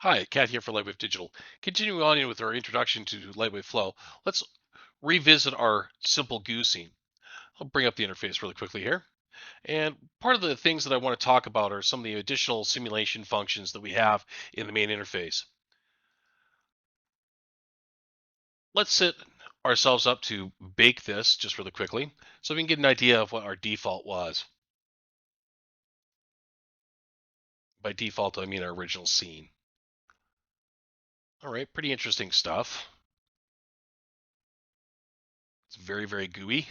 Hi, Kat here for Lightwave Digital. Continuing on with our introduction to Lightwave Flow, let's revisit our simple goosing. I'll bring up the interface really quickly here. And part of the things that I want to talk about are some of the additional simulation functions that we have in the main interface. Let's set ourselves up to bake this just really quickly so we can get an idea of what our default was. By default, I mean our original scene. All right, pretty interesting stuff. It's very, very gooey.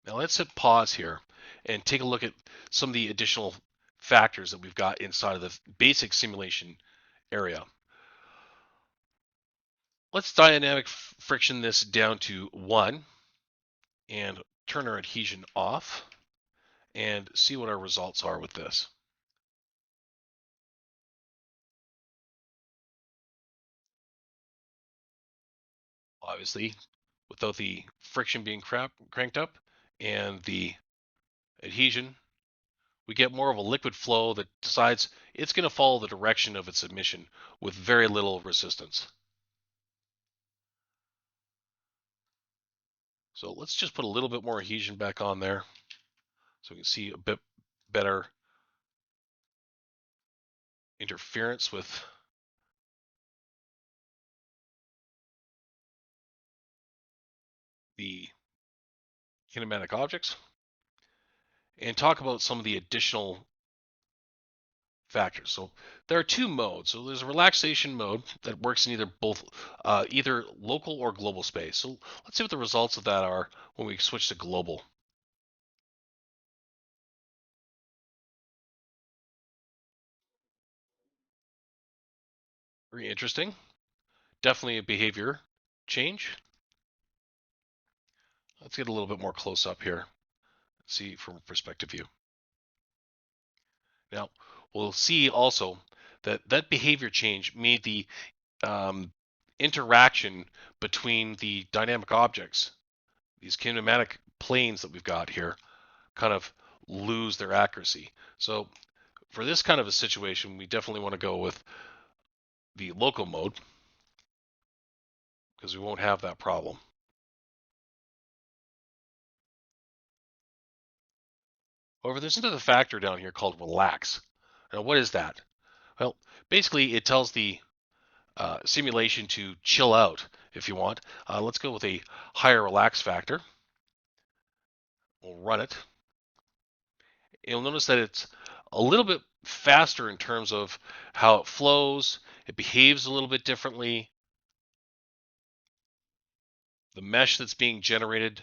Now let's hit pause here and take a look at some of the additional factors that we've got inside of the basic simulation area. Let's dynamic friction this down to 1 and turn our adhesion off and see what our results are with this. Obviously, without the friction being cranked up and the adhesion, we get more of a liquid flow that decides it's going to follow the direction of its emission with very little resistance. So let's just put a little bit more adhesion back on there so we can see a bit better interference with the kinematic objects and talk about some of the additional factors. So there are two modes. So there's a relaxation mode that works in either local or global space. So let's see what the results of that are when we switch to global. Very interesting. Definitely a behavior change. Let's get a little bit more close up here. See from a perspective view. Now, we'll see also that that behavior change made the um, interaction between the dynamic objects, these kinematic planes that we've got here, kind of lose their accuracy. So for this kind of a situation, we definitely want to go with the local mode because we won't have that problem. However, there's another factor down here called relax. Now, what is that? Well, basically, it tells the simulation to chill out if you want. Let's go with a higher relax factor. We'll run it. You'll notice that it's a little bit faster in terms of how it flows. It behaves a little bit differently. The mesh that's being generated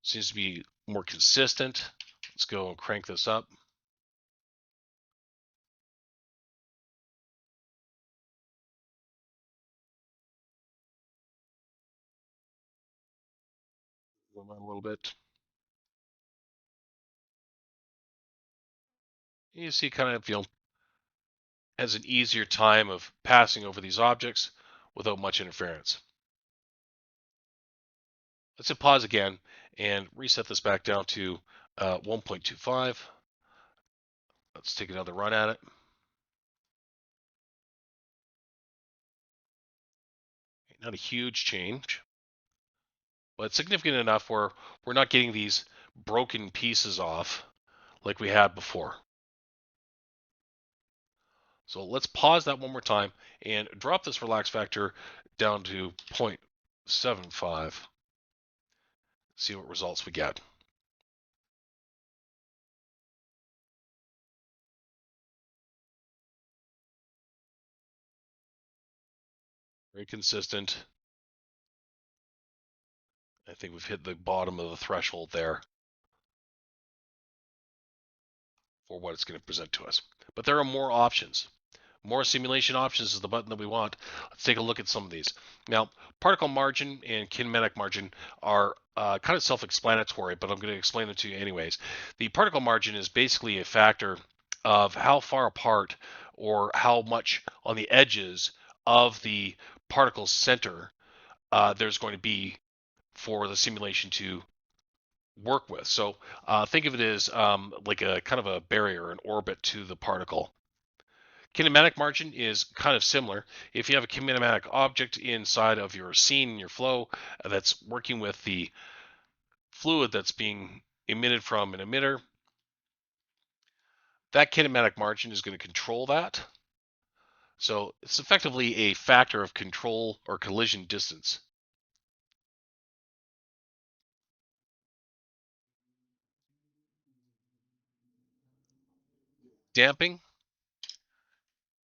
seems to be more consistent. Let's go and crank this up. Zoom out a little bit. You see kind of, has an easier time of passing over these objects without much interference. Let's hit pause again and reset this back down to 1.25. Let's take another run at it. Not a huge change, but significant enough where we're not getting these broken pieces off like we had before. So let's pause that one more time and drop this relax factor down to 0.75. See what results we get. Very consistent. I think we've hit the bottom of the threshold there for what it's going to present to us. But there are more options. More simulation options is the button that we want. Let's take a look at some of these. Now, particle margin and kinematic margin are kind of self-explanatory, but I'm going to explain them to you anyways. The particle margin is basically a factor of how far apart or how much on the edges of the particle center there's going to be for the simulation to work with. So think of it as like a kind of a barrier, an orbit to the particle. Kinematic margin is kind of similar. If you have a kinematic object inside of your scene, your flow, that's working with the fluid that's being emitted from an emitter, that kinematic margin is going to control that. So it's effectively a factor of control or collision distance. Damping,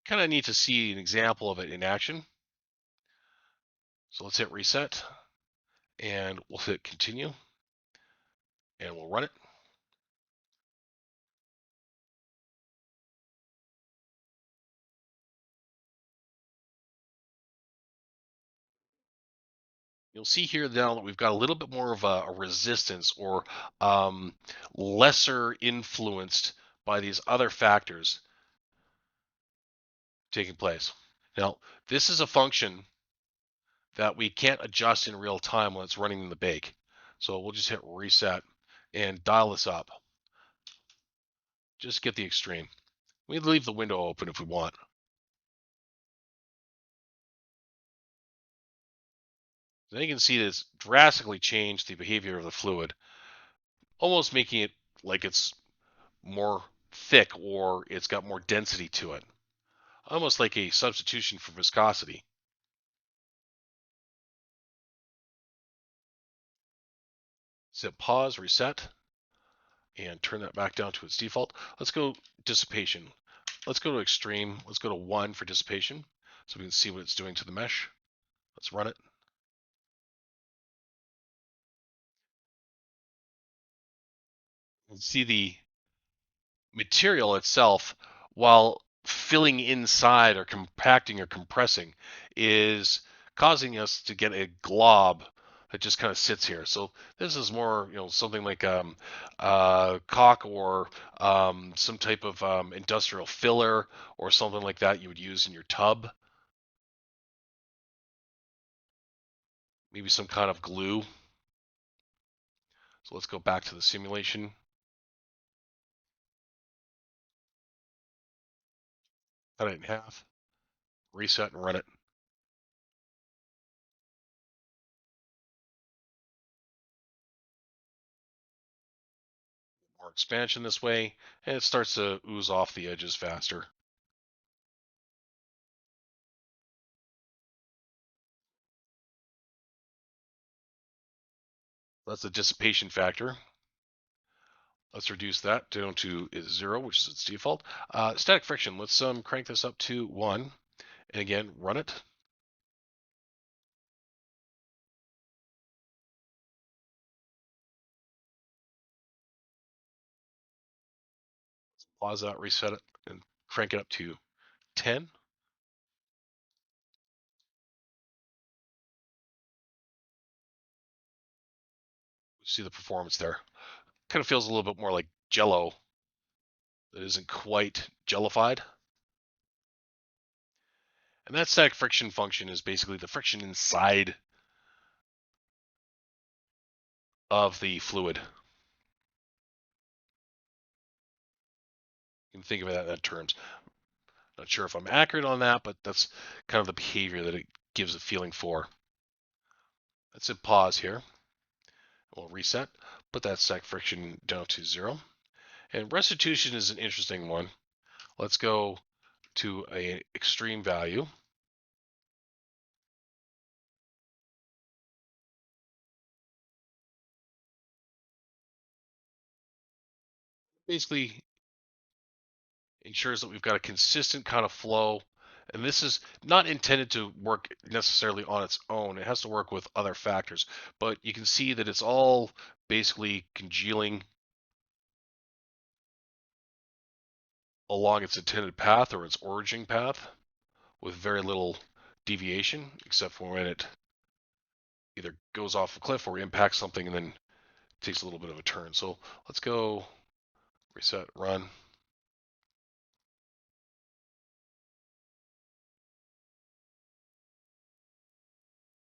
kind of need to see an example of it in action. So let's hit reset and we'll hit continue and we'll run it. You'll see here now that we've got a little bit more of a resistance or um, lesser influenced by these other factors taking place. Now, this is a function that we can't adjust in real time when it's running in the bake. So we'll just hit reset and dial this up. Just get the extreme. We leave the window open if we want. Then you can see this drastically change the behavior of the fluid, almost making it like it's more thick or it's got more density to it. Almost like a substitution for viscosity. So pause, reset, and turn that back down to its default. Let's go dissipation. Let's go to extreme. Let's go to 1 for dissipation so we can see what it's doing to the mesh. Let's run it. And see the material itself, while filling inside or compacting or compressing, is causing us to get a glob that just kind of sits here. So this is more, something like caulk or some type of industrial filler or something like that you would use in your tub. Maybe some kind of glue. So let's go back to the simulation. Cut it in half, reset and run it. More expansion this way, and it starts to ooze off the edges faster. That's the dissipation factor. Let's reduce that down to 0, which is its default. Static friction, let's crank this up to 1. And again, run it. Pause that, reset it, and crank it up to 10. See the performance there. Kind of feels a little bit more like Jello. That isn't quite jellified. And that static friction function is basically the friction inside of the fluid. You can think of it in that terms. Not sure if I'm accurate on that, but that's kind of the behavior that it gives a feeling for. Let's hit pause here. We'll reset, put that static friction down to 0. And restitution is an interesting one. Let's go to an extreme value. Basically ensures that we've got a consistent kind of flow. And this is not intended to work necessarily on its own. It has to work with other factors. But you can see that it's all basically congealing along its intended path or its origin path with very little deviation, except for when it either goes off a cliff or impacts something and then takes a little bit of a turn. So let's go reset, run.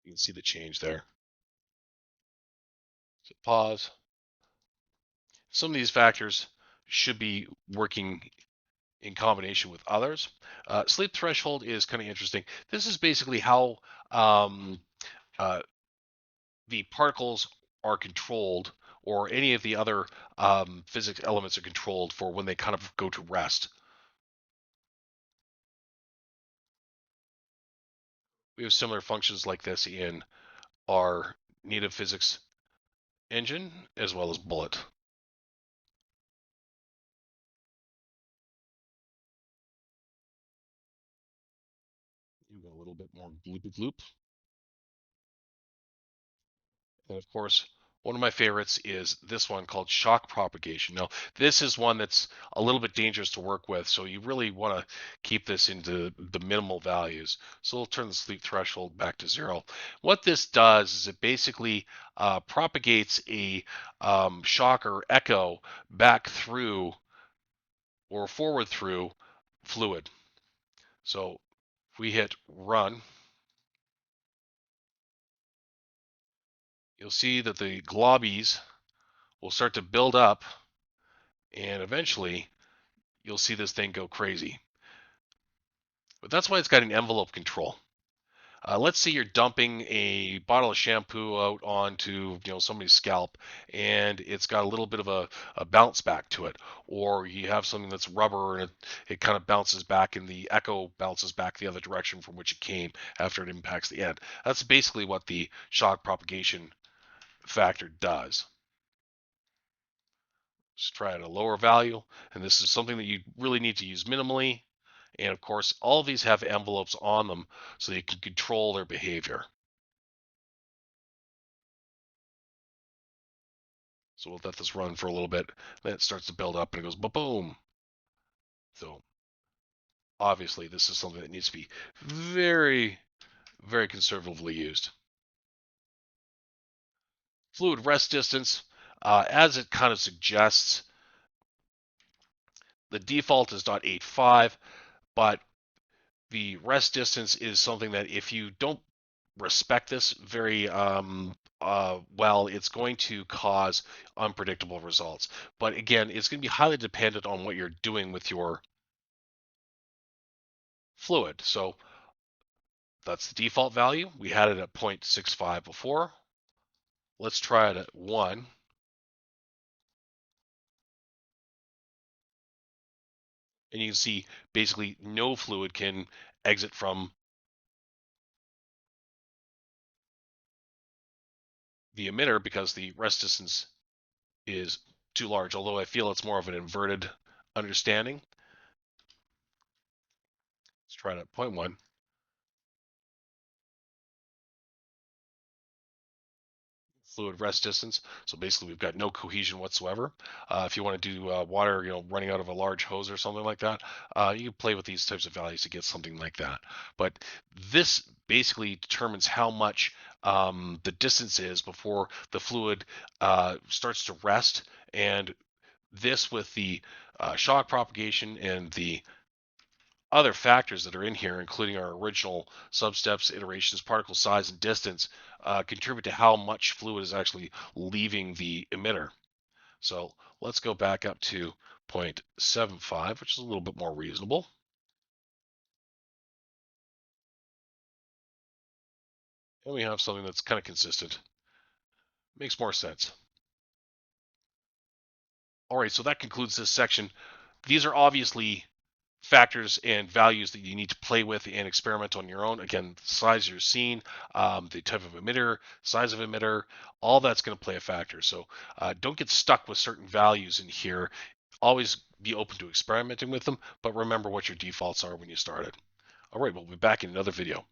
You can see the change there. So pause. Some of these factors should be working in combination with others. Sleep threshold is kind of interesting. This is basically how uh, the particles are controlled, or any of the other physics elements are controlled for when they kind of go to rest. We have similar functions like this in our native physics engine as well as Bullet. You got a little bit more gloopy gloop. And of course, one of my favorites is this one called shock propagation. Now, this is one that's a little bit dangerous to work with, so you really want to keep this into the minimal values. So we'll turn the sleep threshold back to 0. What this does is it basically propagates a shock or echo back through or forward through fluid. So if we hit run, you'll see that the globbies will start to build up, and eventually you'll see this thing go crazy. But that's why it's got an envelope control. Let's say you're dumping a bottle of shampoo out onto somebody's scalp, and it's got a little bit of a bounce back to it, or you have something that's rubber and it kind of bounces back, and the echo bounces back the other direction from which it came after it impacts the end. That's basically what the shock propagation factor does. Just try at a lower value, and this is something that you really need to use minimally. And of course, all of these have envelopes on them so you can control their behavior. So we'll let this run for a little bit. Then it starts to build up and it goes boom. So obviously, this is something that needs to be very, very conservatively used. Fluid rest distance, as it kind of suggests, the default is 0.85, but the rest distance is something that if you don't respect this very well, it's going to cause unpredictable results. But again, it's going to be highly dependent on what you're doing with your fluid. So that's the default value. We had it at 0.65 before. Let's try it at 1. And you can see basically no fluid can exit from the emitter because the rest distance is too large, although I feel it's more of an inverted understanding. Let's try it at 0.1. Fluid rest distance. So basically, we've got no cohesion whatsoever. If you want to do water, running out of a large hose or something like that, you can play with these types of values to get something like that. But this basically determines how much the distance is before the fluid starts to rest. And this, with the shock propagation and the other factors that are in here, including our original substeps, iterations, particle size, and distance, contribute to how much fluid is actually leaving the emitter. So let's go back up to 0.75, which is a little bit more reasonable. And we have something that's kind of consistent. Makes more sense. All right, so that concludes this section. These are obviously factors and values that you need to play with and experiment on your own. Again, the size you're seeing, the type of emitter, size of emitter, all that's going to play a factor. So don't get stuck with certain values in here. Always be open to experimenting with them, but remember what your defaults are when you started. All right, we'll be back in another video.